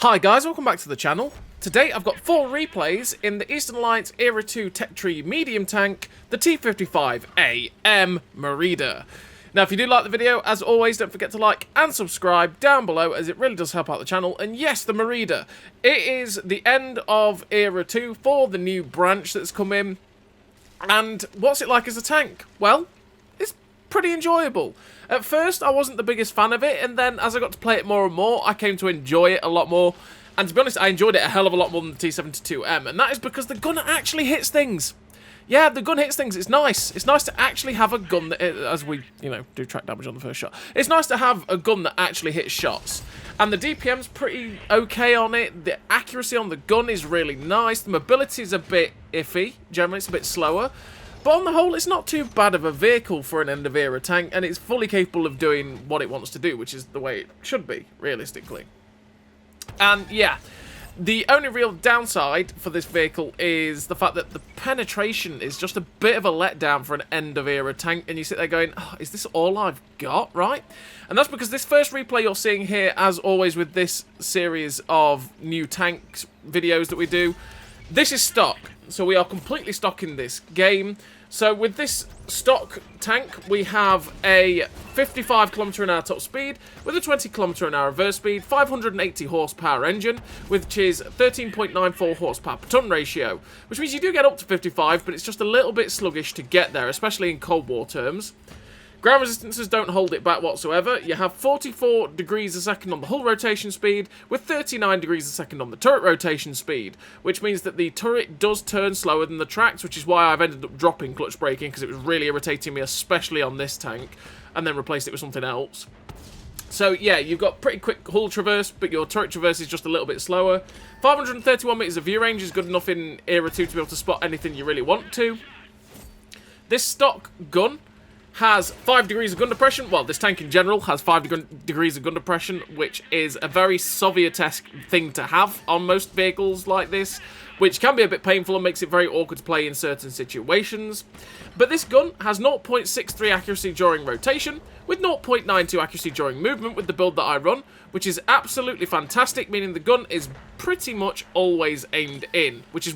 Hi guys, welcome back to the channel. Today I've got 4 replays in the Eastern Alliance Era 2 Tech Tree medium tank, the T-55AM Merida. Now if you do like the video, as always, don't forget to like and subscribe down below as it really does help out the channel. And yes, the Merida. It is the end of Era 2 for the new branch that's come in. And what's it like as a tank? Well, it's pretty enjoyable. At first, I wasn't the biggest fan of it, and then as I got to play it more and more, I came to enjoy it a lot more. And to be honest, I enjoyed it a hell of a lot more than the T-72M, and that is because the gun actually hits things. Yeah, the gun hits things. It's nice. It's nice to actually have a gun that, as we, do track damage on the first shot. It's nice to have a gun that actually hits shots. And the DPM's pretty okay on it. The accuracy on the gun is really nice. The mobility is a bit iffy. Generally, it's a bit slower. But on the whole, it's not too bad of a vehicle for an end-of-era tank, and it's fully capable of doing what it wants to do, which is the way it should be, realistically. And, yeah, the only real downside for this vehicle is the fact that the penetration is just a bit of a letdown for an end-of-era tank, and you sit there going, oh, is this all I've got, right? And that's because this first replay you're seeing here, as always with this series of new tanks videos that we do, this is stock. So we are completely stock in this game. So with this stock tank, we have a 55 km/h top speed with a 20 km/h reverse speed, 580 horsepower engine, which is 13.94 horsepower per ton ratio, which means you do get up to 55, but it's just a little bit sluggish to get there, especially in Cold War terms. Ground resistances don't hold it back whatsoever. You have 44 degrees a second on the hull rotation speed, with 39 degrees a second on the turret rotation speed, which means that the turret does turn slower than the tracks, which is why I've ended up dropping clutch braking, because it was really irritating me, especially on this tank, and then replaced it with something else. So yeah, you've got pretty quick hull traverse, but your turret traverse is just a little bit slower. 531 metres of view range is good enough in Era 2 to be able to spot anything you really want to. This stock gun has 5 degrees of gun depression. Well, this tank in general has 5 degrees of gun depression, which is a very Soviet-esque thing to have on most vehicles like this, which can be a bit painful and makes it very awkward to play in certain situations. But this gun has 0.63 accuracy during rotation, with 0.92 accuracy during movement with the build that I run, which is absolutely fantastic, meaning the gun is pretty much always aimed in, which is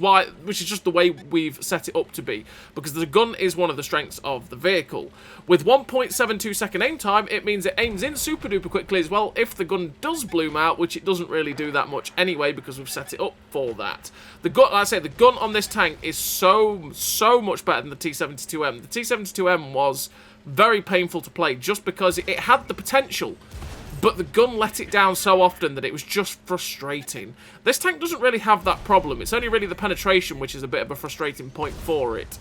just the way we've set it up to be, because the gun is one of the strengths of the vehicle. With 1.72 second aim time, it means it aims in super duper quickly as well if the gun does bloom out, which it doesn't really do that much anyway because we've set it up for that. The gun, like I say, the gun on this tank is so much better than the T-72M. The T-72M was very painful to play just because it had the potential, but the gun let it down so often that it was just frustrating. This tank doesn't really have that problem. It's only really the penetration which is a bit of a frustrating point for it.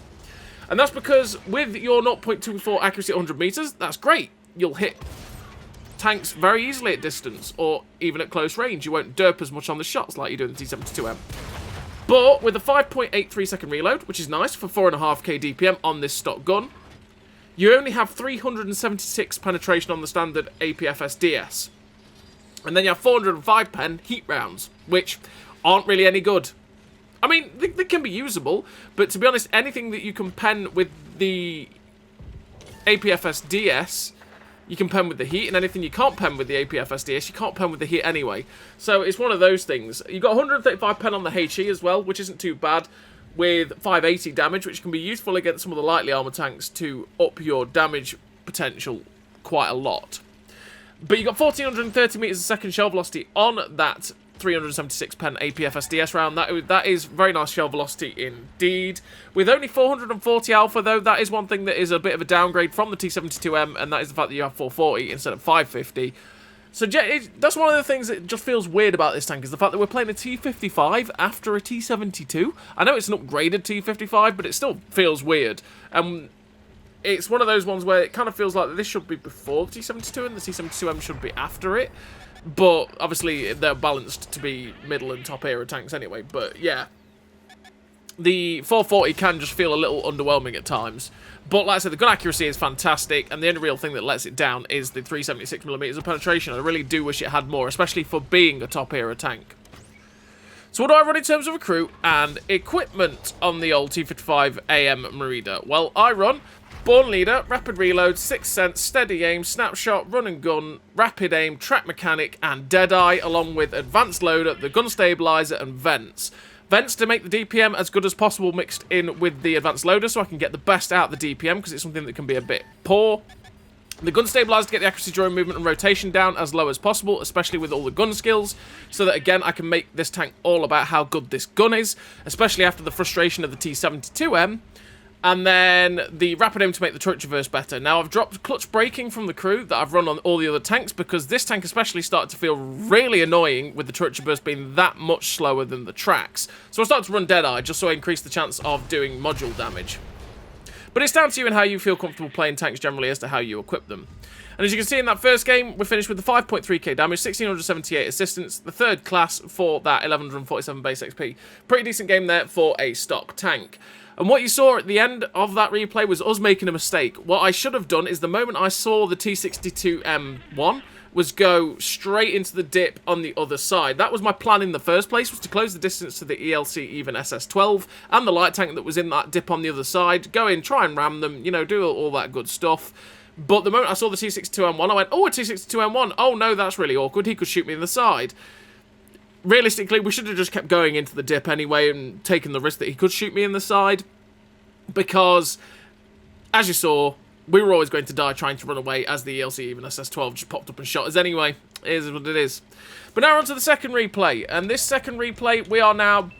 And that's because with your 0.24 accuracy at 100 metres, that's great. You'll hit tanks very easily at distance, or even at close range. You won't derp as much on the shots like you do in the T-72M. But with a 5.83 second reload, which is nice for 4.5k DPM on this stock gun, you only have 376 penetration on the standard APFS DS. And then you have 405 pen heat rounds, which aren't really any good. I mean, they can be usable, but to be honest, anything that you can pen with the APFS DS, you can pen with the heat, and anything you can't pen with the APFS DS, you can't pen with the heat anyway. So it's one of those things. You've got 135 pen on the HE as well, which isn't too bad, with 580 damage, which can be useful against some of the lightly armoured tanks to up your damage potential quite a lot. But you've got 1430 metres a second shell velocity on that 376 pen APFS DS round. That is very nice shell velocity indeed. With only 440 alpha though, that is one thing that is a bit of a downgrade from the T-72M, and that is the fact that you have 440 instead of 550. So that's one of the things that just feels weird about this tank, is the fact that we're playing a T-55 after a T-72. I know it's an upgraded T-55, but it still feels weird. It's one of those ones where it kind of feels like this should be before the T-72 and the T-72M should be after it. But obviously they're balanced to be middle and top era tanks anyway. But yeah, the 440 can just feel a little underwhelming at times. But like I said, the gun accuracy is fantastic, and the only real thing that lets it down is the 376mm of penetration. I really do wish it had more, especially for being a top era tank. So what do I run in terms of recruit and equipment on the old T-55AM Merida? Well, I run Born Leader, Rapid Reload, Sixth Sense, Steady Aim, Snapshot, Run and Gun, Rapid Aim, Track Mechanic, and Deadeye, along with Advanced Loader, the Gun Stabilizer, and Vents. Vents to make the DPM as good as possible mixed in with the Advanced Loader so I can get the best out of the DPM because it's something that can be a bit poor. The Gun Stabilizer to get the accuracy during movement and rotation down as low as possible, especially with all the gun skills, so that again I can make this tank all about how good this gun is, especially after the frustration of the T-72M. And then the Rapid Aim to make the turret traverse better. Now, I've dropped clutch braking from the crew that I've run on all the other tanks because this tank especially started to feel really annoying with the turret traverse being that much slower than the tracks. So I started to run Deadeye just so I increase the chance of doing module damage. But it's down to you and how you feel comfortable playing tanks generally as to how you equip them. And as you can see in that first game, we finished with the 5.3k damage, 1678 assistance, the third class for that 1147 base XP. Pretty decent game there for a stock tank. And what you saw at the end of that replay was us making a mistake. What I should have done is the moment I saw the T-62M1 was go straight into the dip on the other side. That was my plan in the first place, was to close the distance to the ELC even SS-12 and the light tank that was in that dip on the other side. Go in, try and ram them, you know, do all that good stuff. But the moment I saw the T-62M1, I went, oh, a T-62M1. Oh, no, that's really awkward. He could shoot me in the side. Realistically, we should have just kept going into the dip anyway and taken the risk that he could shoot me in the side. Because, as you saw, we were always going to die trying to run away as the ELC even SS-12 just popped up and shot us anyway. It is what it is. But now on to the second replay. And this second replay, we are now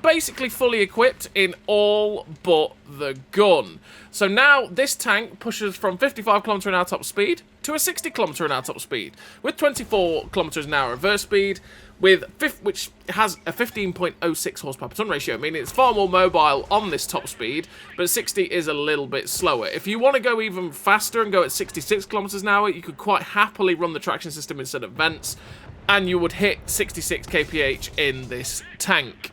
basically fully equipped in all but the gun. So now this tank pushes from 55 km/h top speed to a 60 km/h top speed with 24 km/h reverse speed, with which has a 15.06 horsepower per ton ratio, meaning it's far more mobile on this top speed, but 60 is a little bit slower. If you want to go even faster and go at 66 km/h, you could quite happily run the traction system instead of vents, and you would hit 66 kph in this tank.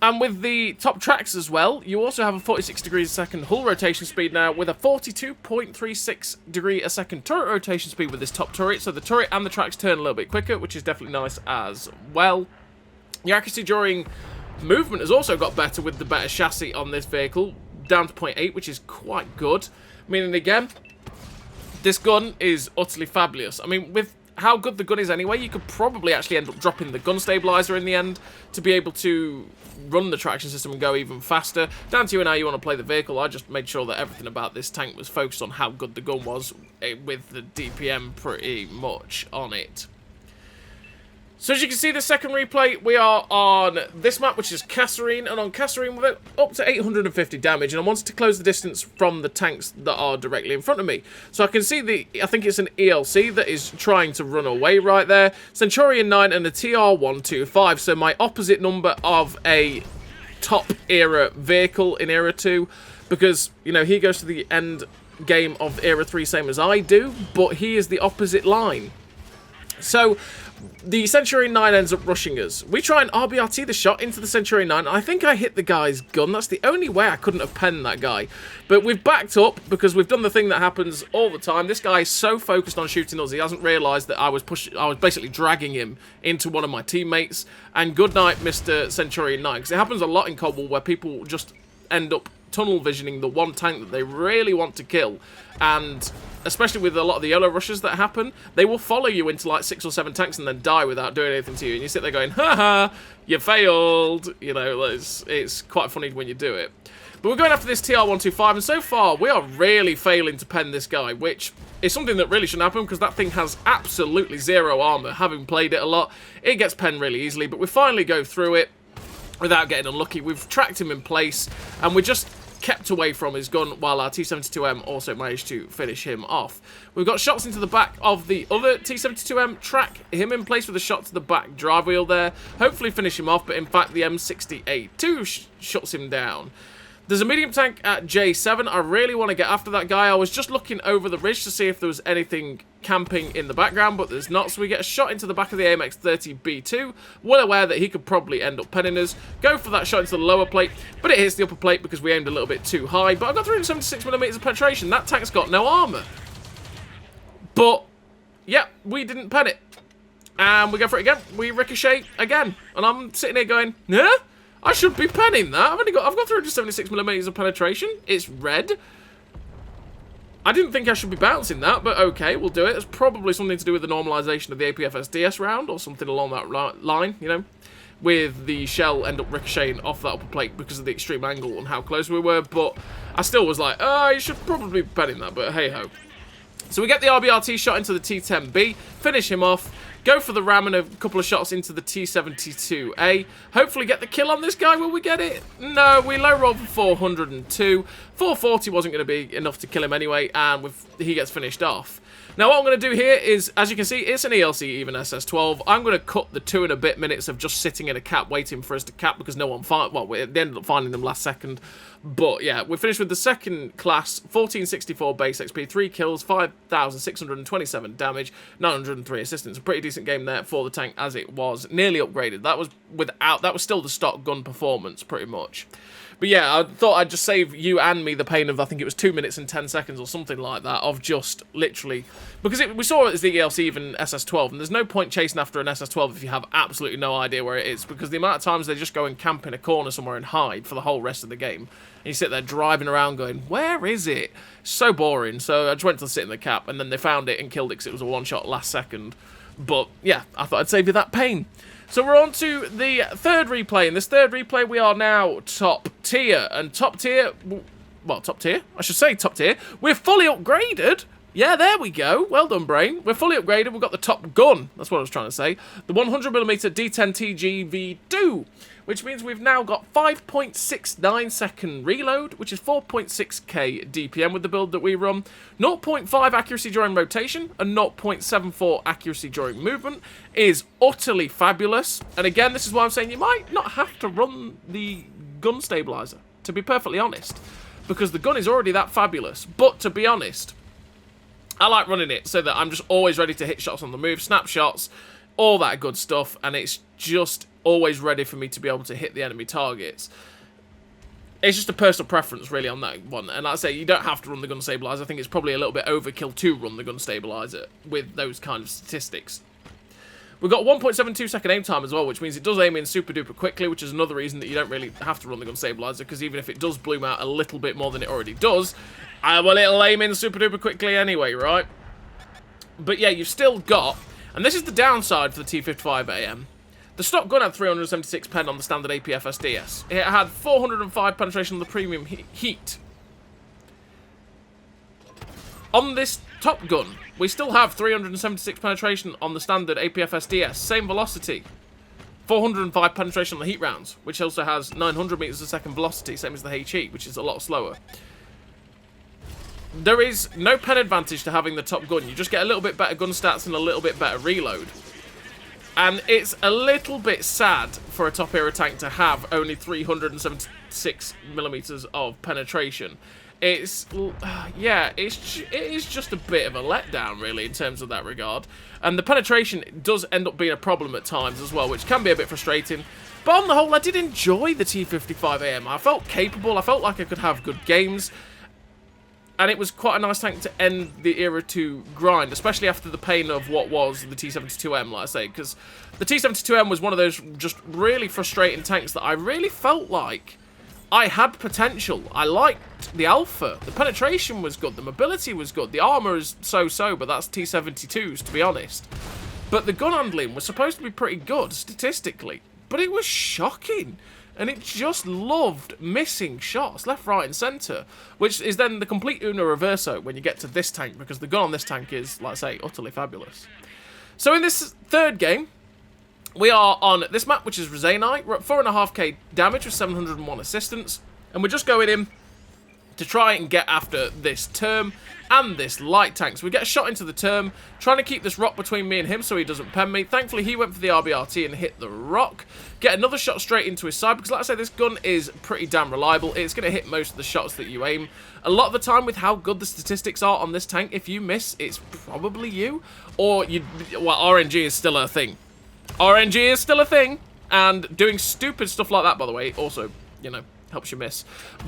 And with the top tracks as well, you also have a 46 degrees a second hull rotation speed now, with a 42.36 degree a second turret rotation speed with this top turret, so the turret and the tracks turn a little bit quicker, which is definitely nice as well. The accuracy during movement has also got better with the better chassis on this vehicle, down to 0.8, which is quite good. Meaning, again, this gun is utterly fabulous. I mean, with how good the gun is anyway, you could probably actually end up dropping the gun stabilizer in the end to be able to run the traction system and go even faster. Down to you and how you want to play the vehicle. I just made sure that everything about this tank was focused on how good the gun was, with the DPM pretty much on it. So as you can see, the second replay, we are on this map, which is Kasserine, and on Kasserine we're up to 850 damage, and I wanted to close the distance from the tanks that are directly in front of me. So I can see I think it's an ELC that is trying to run away right there, Centurion 9 and a TR-125, so my opposite number of a top era vehicle in Era 2, because, you know, he goes to the end game of Era 3 same as I do, but he is the opposite line. So the Centurion 9 ends up rushing us. We try and RBRT the shot into the Centurion 9. I think I hit the guy's gun. That's the only way I couldn't have penned that guy. But we've backed up because we've done the thing that happens all the time. This guy is so focused on shooting us, he hasn't realised that I was basically dragging him into one of my teammates. And good night, Mr. Centurion 9. Because it happens a lot in Cold War where people just end up tunnel visioning the one tank that they really want to kill. And especially with a lot of the YOLO rushes that happen, they will follow you into like 6 or 7 tanks and then die without doing anything to you. And you sit there going, haha, you failed. You know, it's quite funny when you do it. But we're going after this TR-125, and so far we are really failing to pen this guy, which is something that really shouldn't happen because that thing has absolutely zero armor. Having played it a lot, it gets penned really easily, but we finally go through it without getting unlucky. We've tracked him in place, and we just kept away from his gun while our T-72M also managed to finish him off. We've got shots into the back of the other T-72M, track him in place with a shot to the back drive wheel there, hopefully finish him off, but in fact the M60A2 shuts him down. There's a medium tank at J7. I really want to get after that guy. I was just looking over the ridge to see if there was anything camping in the background, but there's not, so we get a shot into the back of the AMX-30B2, well aware that he could probably end up penning us. Go for that shot into the lower plate, but it hits the upper plate because we aimed a little bit too high, but I've got 376mm of penetration. That tank's got no armor. But, yeah, we didn't pen it. And we go for it again. We ricochet again. And I'm sitting here going, huh? I should be penning that. I've got 376mm of penetration. It's red. I didn't think I should be bouncing that, but okay, we'll do it. It's probably something to do with the normalization of the APFSDS round, or something along that line, you know, with the shell end up ricocheting off that upper plate because of the extreme angle and how close we were, but I still was like, oh, you should probably be betting that, but hey-ho. So we get the RBRT shot into the T-10B, finish him off, go for the ram and a couple of shots into the T-72A. Hopefully get the kill on this guy. Will we get it? No, we low roll for 402. 440 wasn't going to be enough to kill him anyway, and he gets finished off. Now what I'm going to do here is, as you can see, it's an ELC even SS12. I'm going to cut the 2 and a bit minutes of just sitting in a cap waiting for us to cap because no one find. Well, they ended up finding them last second. But yeah, we're finished with the second class, 1464 base XP, 3 kills, 5,627 damage, 903 assistance. A pretty decent game there for the tank as it was, nearly upgraded. That was still the stock gun performance pretty much. But yeah, I thought I'd just save you and me the pain of, I think it was 2 minutes and 10 seconds or something like that, of just literally... Because we saw it as the ELC even SS12, and there's no point chasing after an SS12 if you have absolutely no idea where it is, because the amount of times they just go and camp in a corner somewhere and hide for the whole rest of the game. And you sit there driving around going, where is it? So boring. So I just went to sit in the cap, and then they found it and killed it because it was a one-shot last second. But yeah, I thought I'd save you that pain. So we're on to the third replay. In this third replay, we are now top tier. And top tier... Well, top tier? I should say top tier. We're fully upgraded. Yeah, there we go. Well done, brain. We're fully upgraded. We've got the top gun. That's what I was trying to say. The 100mm D10 TGV2, which means we've now got 5.69 second reload, which is 4.6k DPM with the build that we run, 0.5 accuracy during rotation, and 0.74 accuracy during movement. Is utterly fabulous. And again, this is why I'm saying you might not have to run the gun stabilizer, to be perfectly honest, because the gun is already that fabulous. But to be honest, I like running it so that I'm just always ready to hit shots on the move, snapshots, all that good stuff, and it's just always ready for me to be able to hit the enemy targets. It's just a personal preference, really, on that one. And like I say, you don't have to run the gun stabilizer. I think it's probably a little bit overkill to run the gun stabilizer with those kind of statistics. We've got 1.72 second aim time as well, which means it does aim in super duper quickly, which is another reason that you don't really have to run the gun stabilizer, because even if it does bloom out a little bit more than it already does, well, it'll aim in super duper quickly anyway, right? But yeah, you've still got, and this is the downside for the T-55AM, the stock gun had 376 pen on the standard APFSDS. It had 405 penetration on the premium heat. On this top gun, we still have 376 penetration on the standard APFSDS, same velocity. 405 penetration on the heat rounds, which also has 900 meters a second velocity, same as the HE, which is a lot slower. There is no pen advantage to having the top gun. You just get a little bit better gun stats and a little bit better reload. And it's a little bit sad for a top era tank to have only 376 millimeters of penetration. It's, yeah, it is just a bit of a letdown, really, in terms of that regard. And the penetration does end up being a problem at times as well, which can be a bit frustrating. But on the whole, I did enjoy the T-55AM. I felt capable. I felt like I could have good games. And it was quite a nice tank to end the Era 2 grind, especially after the pain of what was the T-72M, like I say. Because the T-72M was one of those just really frustrating tanks that I really felt like I had potential. I liked the alpha. The penetration was good. The mobility was good. The armor is so-so, but that's T-72s, to be honest. But the gun handling was supposed to be pretty good, statistically. But it was shocking. And it just loved missing shots, left, right, and centre. Which is then the complete Uno Reverso when you get to this tank, because the gun on this tank is, like I say, utterly fabulous. So in this third game, we are on this map, which is Rosanai. We're at 4.5k damage with 701 assistance. And we're just going in to try and get after this term and this light tank. So we get a shot into the term, trying to keep this rock between me and him so he doesn't pen me. Thankfully, he went for the RBRT and hit the rock. Get another shot straight into his side, because like I say, this gun is pretty damn reliable. It's going to hit most of the shots that you aim. A lot of the time, with how good the statistics are on this tank, if you miss, it's probably you. Or, well, RNG is still a thing. RNG is still a thing. And doing stupid stuff like that, by the way, also, you know, helps you miss.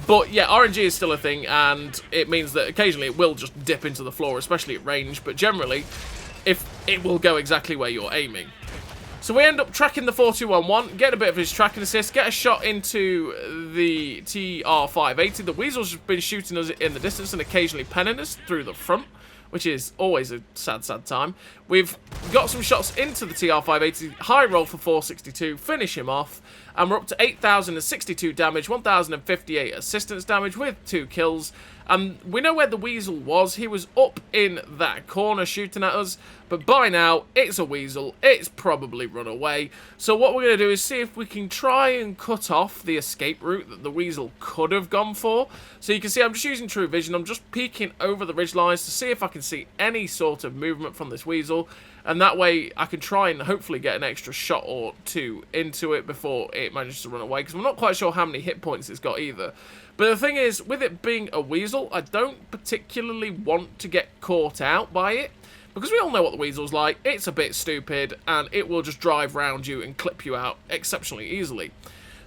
But yeah, RNG is still a thing, and it means that occasionally it will just dip into the floor, especially at range, but generally, if it will go exactly where you're aiming. So we end up tracking the 4211, get a bit of his tracking assist, get a shot into the TR-580. The Weasel's just been shooting us in the distance and occasionally penning us through the front, which is always a sad, sad time. We've got some shots into the TR-580, high roll for 462, finish him off, and we're up to 8,062 damage, 1,058 assistance damage with 2 kills. And we know where the Weasel was. He was up in that corner shooting at us. But by now, it's a Weasel. It's probably run away. So what we're going to do is see if we can try and cut off the escape route that the Weasel could have gone for. So you can see I'm just using True Vision. I'm just peeking over the ridge lines to see if I can see any sort of movement from this Weasel. And that way I can try and hopefully get an extra shot or 2 into it before it manages to run away. Because I'm not quite sure how many hit points it's got either. But the thing is, with it being a Weasel, I don't particularly want to get caught out by it. Because we all know what the Weasel's like. It's a bit stupid, and it will just drive round you and clip you out exceptionally easily.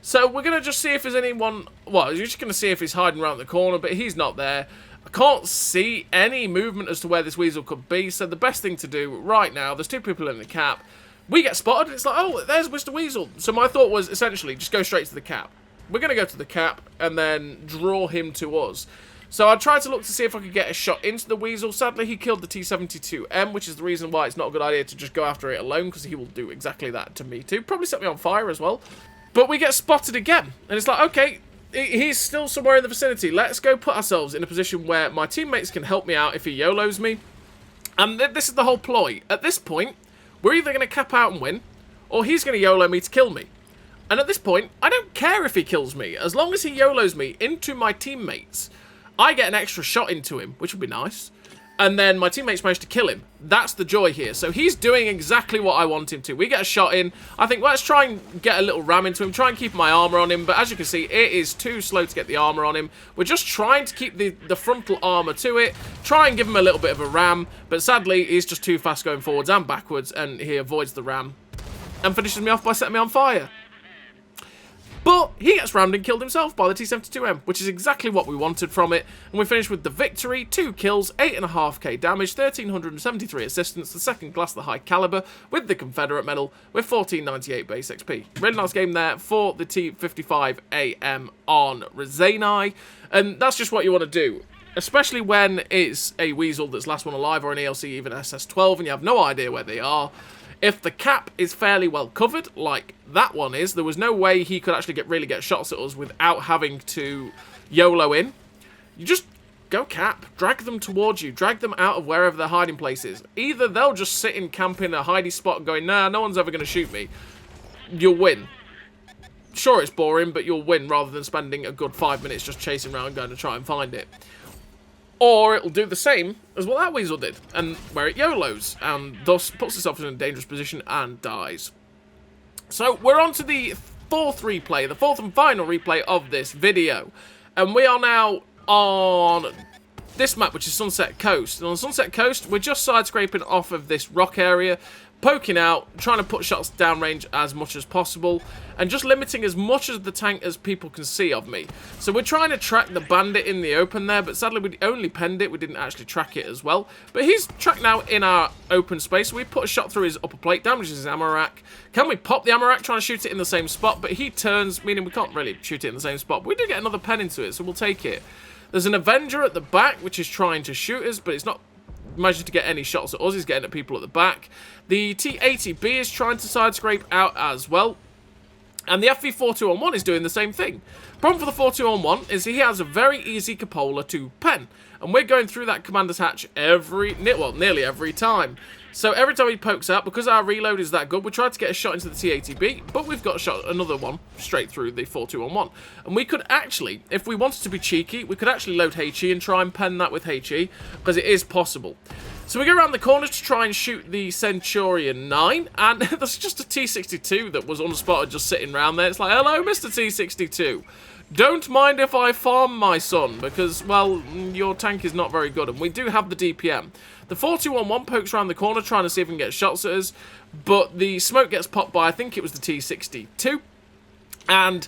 So we're going to just see if there's anyone... Well, you're just going to see if he's hiding around the corner, but he's not there. I can't see any movement as to where this Weasel could be, so the best thing to do right now, there's 2 people in the cap. We get spotted, and it's like, oh, there's Mr. Weasel. So my thought was, essentially, just go straight to the cap. We're going to go to the cap and then draw him to us. So I tried to look to see if I could get a shot into the Weasel. Sadly, he killed the T-52AM, which is the reason why it's not a good idea to just go after it alone, because he will do exactly that to me too. Probably set me on fire as well. But we get spotted again. And it's like, okay, he's still somewhere in the vicinity. Let's go put ourselves in a position where my teammates can help me out if he YOLOs me. And this is the whole ploy. At this point, we're either going to cap out and win, or he's going to YOLO me to kill me. And at this point, I don't care if he kills me. As long as he YOLOs me into my teammates, I get an extra shot into him, which would be nice. And then my teammates manage to kill him. That's the joy here. So he's doing exactly what I want him to. We get a shot in. I think, well, let's try and get a little ram into him. Try and keep my armor on him. But as you can see, it is too slow to get the armor on him. We're just trying to keep the frontal armor to it. Try and give him a little bit of a ram. But sadly, he's just too fast going forwards and backwards. And he avoids the ram. And finishes me off by setting me on fire. But he gets rammed and killed himself by the T-72AM, which is exactly what we wanted from it. And we finish with the victory, 2 kills, 8.5k damage, 1,373 assistance, the second class, the high caliber, with the Confederate medal, with 1498 base XP. Really nice game there for the T-55AM on Rezanai. And that's just what you want to do. Especially when it's a Weasel that's last one alive, or an ELC, even SS-12, and you have no idea where they are. If the cap is fairly well covered, like that one is, there was no way he could actually really get shots at us without having to YOLO in. You just go cap, drag them towards you, drag them out of wherever their hiding place is. Either they'll just sit in camp in a hidey spot going, nah, no one's ever going to shoot me. You'll win. Sure, it's boring, but you'll win rather than spending a good 5 minutes just chasing around going to try and find it. Or it'll do the same as what that Weasel did, and where it YOLOs, and thus puts itself in a dangerous position and dies. So we're on to the 4th replay, the 4th and final replay of this video. And we are now on this map, which is Sunset Coast. And on Sunset Coast, we're just side-scraping off of this rock area, poking out, trying to put shots downrange as much as possible, and just limiting as much of the tank as people can see of me. So we're trying to track the bandit in the open there, but sadly we only penned it, we didn't actually track it as well. But he's tracked now in our open space, so we put a shot through his upper plate, damages his ammo rack. Can we pop the ammo rack, trying to shoot it in the same spot? But he turns, meaning we can't really shoot it in the same spot, but we do get another pen into it, so we'll take it. There's an Avenger at the back, which is trying to shoot us, but it's not managing to get any shots at us. He's getting at people at the back. The T-80B is trying to side scrape out as well. And the FV-4211 is doing the same thing. Problem for the 4211 is he has a very easy cupola to pen. And we're going through that commander's hatch nearly every time. So every time he pokes out, because our reload is that good, we tried to get a shot into the T-80B, but we've got another one straight through the 4211. And we could actually, if we wanted to be cheeky, we could actually load HE and try and pen that with HE, because it is possible. So we go around the corner to try and shoot the Centurion 9, and there's just a T-62 that was unspotted just sitting around there. It's like, hello, Mr. T-62. Don't mind if I farm, my son, because, well, your tank is not very good, and we do have the DPM. The 4211 pokes around the corner trying to see if we can get shots at us, but the smoke gets popped by, I think it was the T-62, and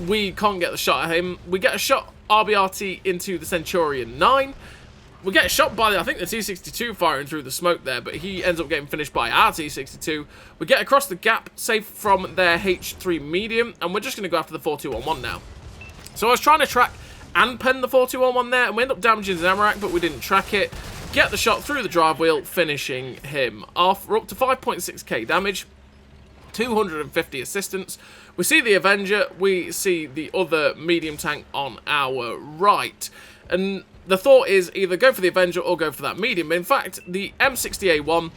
we can't get the shot at him. We get a shot RBRT into the Centurion 9. we get shot by, I think, the T-62 firing through the smoke there, but he ends up getting finished by our T-62. We get across the gap, safe from their H3 medium, and we're just going to go after the 4-2-1-1 now. So I was trying to track and pen the 4-2-1-1 there, and we end up damaging his ammo rack, but we didn't track it. Get the shot through the drive wheel, finishing him off. We're up to 5.6k damage, 250 assistance. We see the Avenger, we see the other medium tank on our right. And the thought is either go for the Avenger or go for that medium. In fact, the M60A1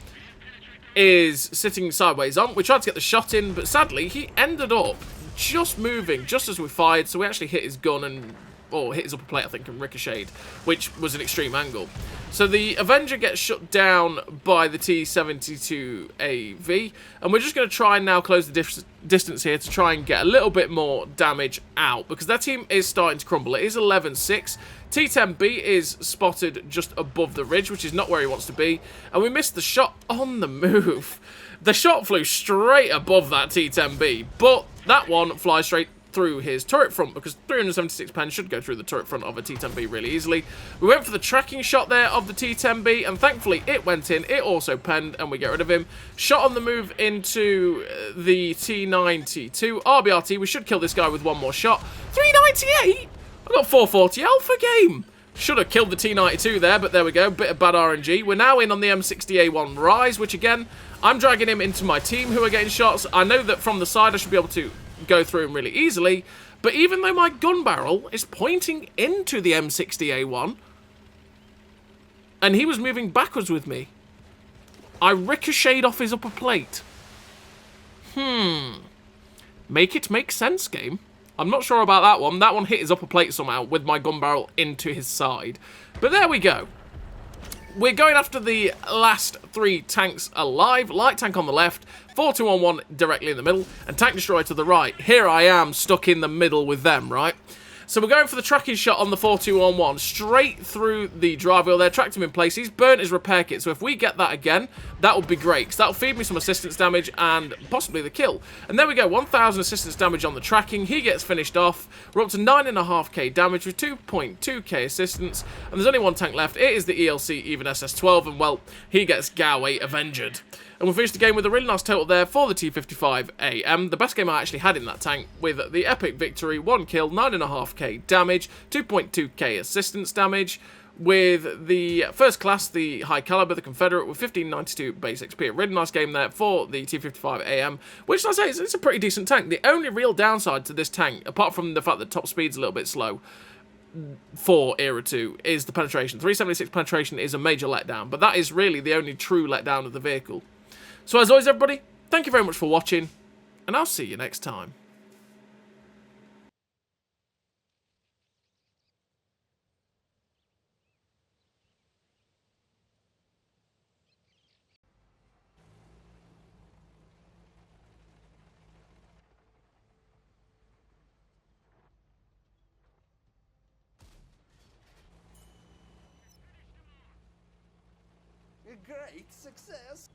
is sitting sideways on. We tried to get the shot in, but sadly, he ended up just moving just as we fired. So we actually hit his gun and, or hit his upper plate, I think, and ricocheted, which was an extreme angle. So the Avenger gets shut down by the T-72AV, and we're just going to try and now close the distance here to try and get a little bit more damage out, because that team is starting to crumble. It is 11-6. T-10B is spotted just above the ridge, which is not where he wants to be, and we missed the shot on the move. The shot flew straight above that T-10B, but that one flies straight through his turret front, because 376 pen should go through the turret front of a T-10B really easily. We went for the tracking shot there of the T-10B, and thankfully it went in. It also penned, and we get rid of him. Shot on the move into the T-92 RBRT. We should kill this guy with one more shot. 398? I got 440 alpha game. Should have killed the T-92 there, but there we go. Bit of bad RNG. We're now in on the M60A1 Rise, which again, I'm dragging him into my team who are getting shots. I know that from the side I should be able to go through him really easily, but even though my gun barrel is pointing into the M60A1 and he was moving backwards with me, I ricocheted off his upper plate. Make it make sense, game. I'm not sure about that one. That one hit his upper plate somehow with my gun barrel into his side, but there we go. We're going after the last three tanks alive. Light tank on the left, 4-2-1-1 directly in the middle, and tank destroyer to the right. Here I am stuck in the middle with them, right? So we're going for the tracking shot on the 4-2-1-1, straight through the drive wheel there, tracked him in place. He's burnt his repair kit, so if we get that again, that would be great, because that'll feed me some assistance damage and possibly the kill. And there we go, 1,000 assistance damage on the tracking. He gets finished off. We're up to 9.5k damage with 2.2k assistance, and there's only one tank left. It is the ELC Even SS12, and well, he gets Galway Avenged. And we finished the game with a really nice total there for the T-55AM. The best game I actually had in that tank, with the epic victory, 1 kill, 9.5k damage, 2.2k assistance damage, with the first class, the high caliber, the Confederate, with 1592 base XP. A really nice game there for the T-55AM, which, I say, it's a pretty decent tank. The only real downside to this tank, apart from the fact that top speed's a little bit slow, for Era 2, is the penetration. 376 penetration is a major letdown, but that is really the only true letdown of the vehicle. So as always, everybody, thank you very much for watching, and I'll see you next time. A great success.